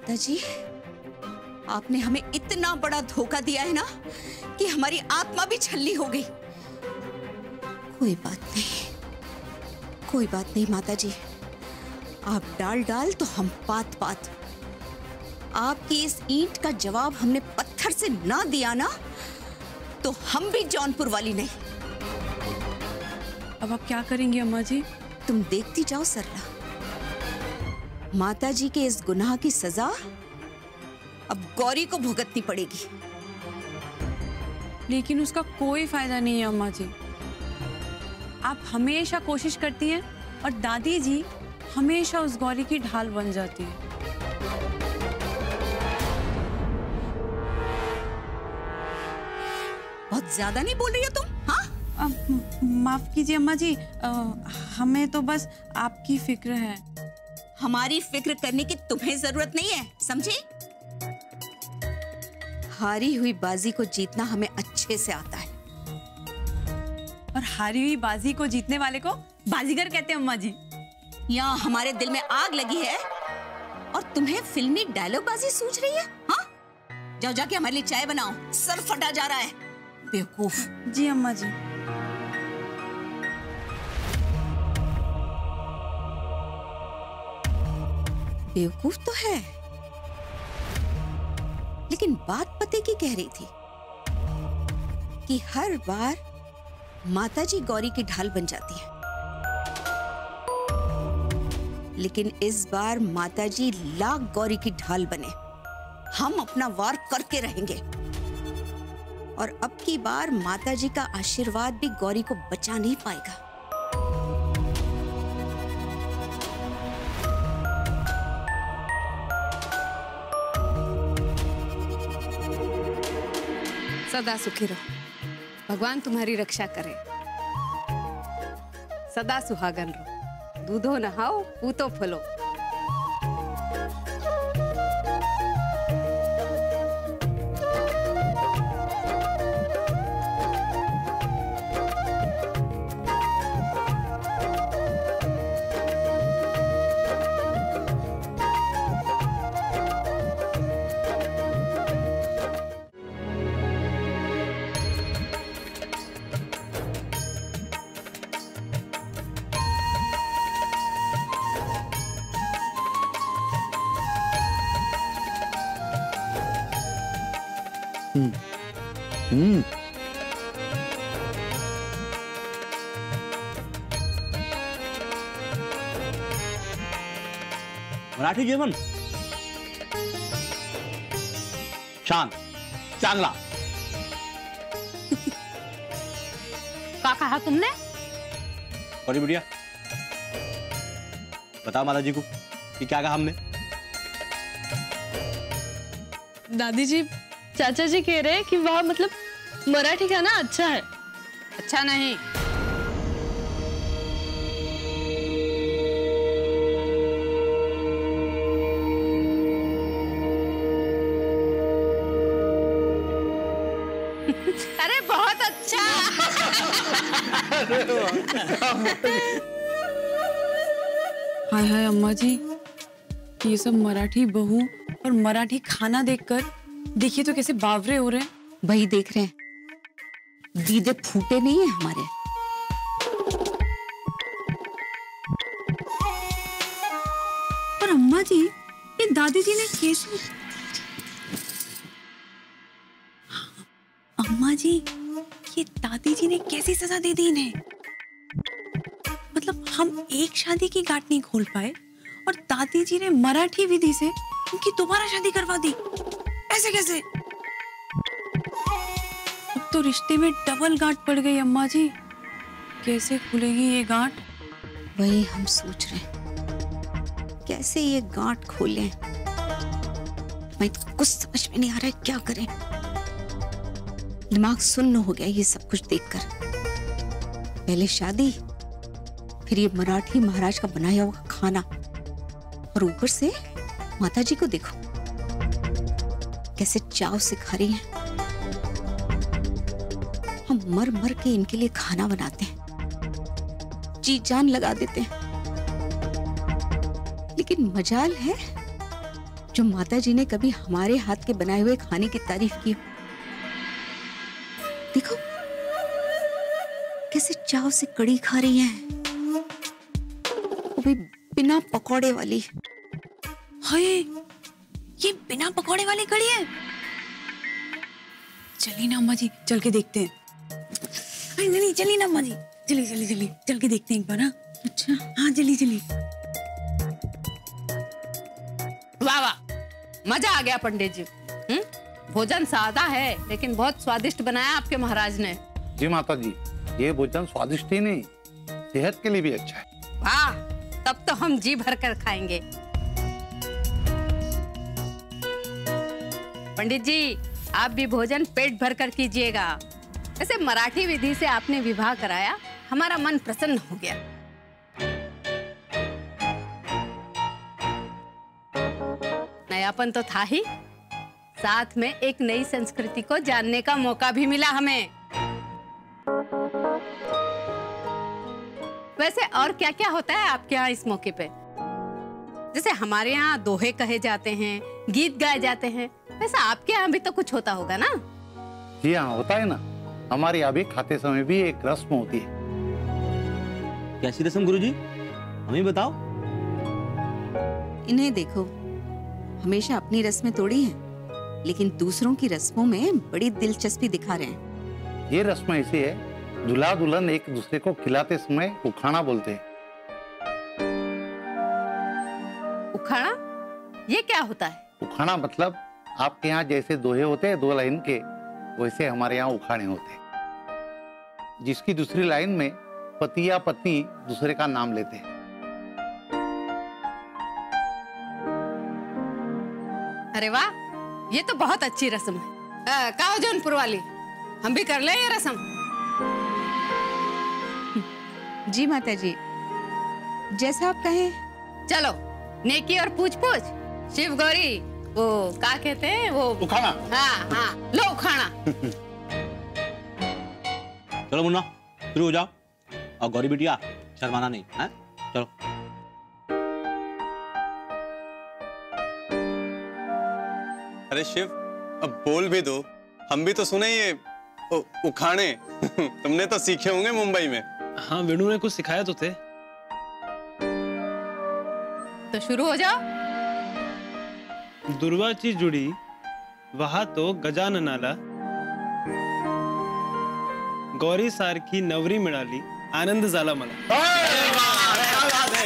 माता जी, आपने हमें इतना बड़ा धोखा दिया है ना कि हमारी आत्मा भी छलनी हो गई। कोई बात नहीं माता जी, आप डाल तो हम पात। आपकी इस ईंट का जवाब हमने पत्थर से ना दिया ना तो हम भी जौनपुर वाली नहीं। अब आप क्या करेंगी अम्मा जी? तुम देखती जाओ सरला, माता जी के इस गुनाह की सजा अब गौरी को भुगतनी पड़ेगी। लेकिन उसका कोई फायदा नहीं है अम्मा जी। आप हमेशा कोशिश करती हैं और दादी जी हमेशा उस गौरी की ढाल बन जाती है। बहुत ज्यादा नहीं बोल रही हो तुम? हाँ, माफ कीजिए अम्मा जी, हमें तो बस आपकी फिक्र है। हमारी फिक्र करने की तुम्हें जरूरत नहीं है, समझे? हारी हुई बाजी को जीतना हमें अच्छे से आता है। और हारी हुई बाजी को जीतने वाले को बाजीगर कहते हैं अम्मा जी। यहाँ हमारे दिल में आग लगी है और तुम्हें फिल्मी डायलॉग बाजी सूझ रही है? हाँ, जाओ जाके हमारे लिए चाय बनाओ, सर फटा जा रहा है। बेवकूफ। जी अम्मा जी। बेवकूफ तो है, लेकिन बात पते की कह रही थी कि हर बार माताजी गौरी की ढाल बन जाती है, लेकिन इस बार माताजी लाख गौरी की ढाल बने। हम अपना वार करके रहेंगे और अब की बार माताजी का आशीर्वाद भी गौरी को बचा नहीं पाएगा। सदा सुखी रहो, भगवान तुम्हारी रक्षा करे। सदा सुहागन रहो, दूधो नहाओ, पूतो फलो। मराठी जेवण छान, चांगला। क्या कहा तुमने? बड़ी बढ़िया। बताओ माता जी को कि क्या कहा हमने? दादी जी, चाचा जी कह रहे हैं कि वह मतलब मराठी खाना अच्छा है। अच्छा नहीं। अरे बहुत अच्छा। हाय हाय अम्मा जी, ये सब मराठी बहू और मराठी खाना देखकर देखिए तो कैसे बावरे हो रहे हैं। वही देख रहे हैं, दीदे फूटे नहीं है हमारे। पर अम्मा जी, ये दादी जी ने कैसे? अम्मा जी, ये दादी जी ने कैसी सजा दे दी इन्हें? मतलब हम एक शादी की गांठ नहीं खोल पाए और दादी जी ने मराठी विधि से उनकी दोबारा शादी करवा दी। ऐसे कैसे? अब तो रिश्ते में डबल गांठ पड़ गई अम्मा जी। कैसे खुलेगी ये गांठ? वही हम सोच रहे हैं, कैसे ये गांठ खोलें। मैं कुछ समझ में नहीं आ रहा है क्या करें। दिमाग सुन्न हो गया ये सब कुछ देखकर। पहले शादी, फिर ये मराठी महाराज का बनाया हुआ खाना, और ऊपर से माताजी को देखो कैसे चाव से खा रही हैं। हम मर मर के इनके लिए खाना बनाते हैं, जी जान लगा देते हैं, लेकिन मजाल है जो माताजी ने कभी हमारे हाथ के बनाए हुए खाने की तारीफ की। देखो कैसे चाव से कड़ी खा रही हैं, वो भी बिना पकौड़े वाली। हाय, ये बिना पकौड़े वाली कड़ी है। चलिए ना अम्मा जी, चल के देखते हैं। अरे नहीं, चलिए ना अम्मा जी, चलिए चल के देखते हैं एक बार। हाँ अच्छा हाँ, चलिए। वाह वाह, मजा आ गया पंडित जी। भोजन सादा है लेकिन बहुत स्वादिष्ट बनाया आपके महाराज ने। जी माता जी, ये भोजन स्वादिष्ट ही नहीं, सेहत के लिए भी अच्छा है। वाह, तब तो हम जी भर कर खाएंगे। पंडित जी, आप भी भोजन पेट भर कर कीजिएगा। वैसे मराठी विधि से आपने विवाह कराया, हमारा मन प्रसन्न हो गया। नयापन तो था ही, साथ में एक नई संस्कृति को जानने का मौका भी मिला हमें। वैसे और क्या क्या होता है आपके यहाँ इस मौके पे? जैसे हमारे यहाँ दोहे कहे जाते हैं, गीत गाए जाते हैं, वैसे आपके यहाँ भी तो कुछ होता होगा ना? जी हाँ, होता है ना। हमारे यहाँ भी खाते समय भी एक रस्म होती है। कैसी रस्म गुरुजी, हमें बताओ। इन्हें देखो, हमेशा अपनी रस्में तोड़ी हैं, लेकिन दूसरों की रस्मों में बड़ी दिलचस्पी दिखा रहे हैं। ये रस्म ऐसी है, दूल्हा दुल्हन एक दूसरे को खिलाते समय उखाड़ा बोलते हैं। उखाड़ा? ये क्या होता है? उखाड़ा मतलब आपके यहाँ जैसे दोहे होते हैं 2 लाइन के, वैसे हमारे यहाँ उखाड़े होते हैं, जिसकी दूसरी लाइन में पति या पत्नी दूसरे का नाम लेते हैं। अरे वाह, ये तो बहुत अच्छी रस्म है। कहो जौनपुर वाली, हम भी कर ले ये रस्म। जी माता जी, जैसा आप कहें। चलो, नेकी और पूछ पूछ। शिव गौरी, वो क्या कहते हैं वो? उखाड़ा। हाँ हाँ, लो उखाड़ा। चलो मुन्ना, शुरू हो जाओ। और गौरी बिटिया, शर्माना नहीं है, चलो। अरे शिव, अब बोल भी दो, हम भी तो सुने ये उखाड़े। तुमने तो सीखे होंगे मुंबई में। हाँ, वेणु ने कुछ सिखाया तो थे। तो शुरू हो जाओ। दुर्वाची जुड़ी वहा तो गजानन आला, गौरी सारखी नवरी मिळाली, आनंद झाला मला।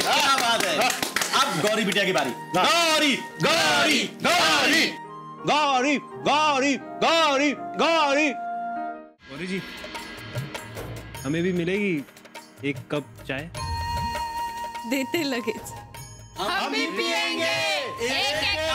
क्या बात है। अब गौरी बिटिया की बारी। गौरी गौरी गौरी गौरी गौरी गौरी गौरी। गौरी जी, हमें भी मिलेगी एक कप चाय? देते लगेच। हम भी पिएंगे एक एक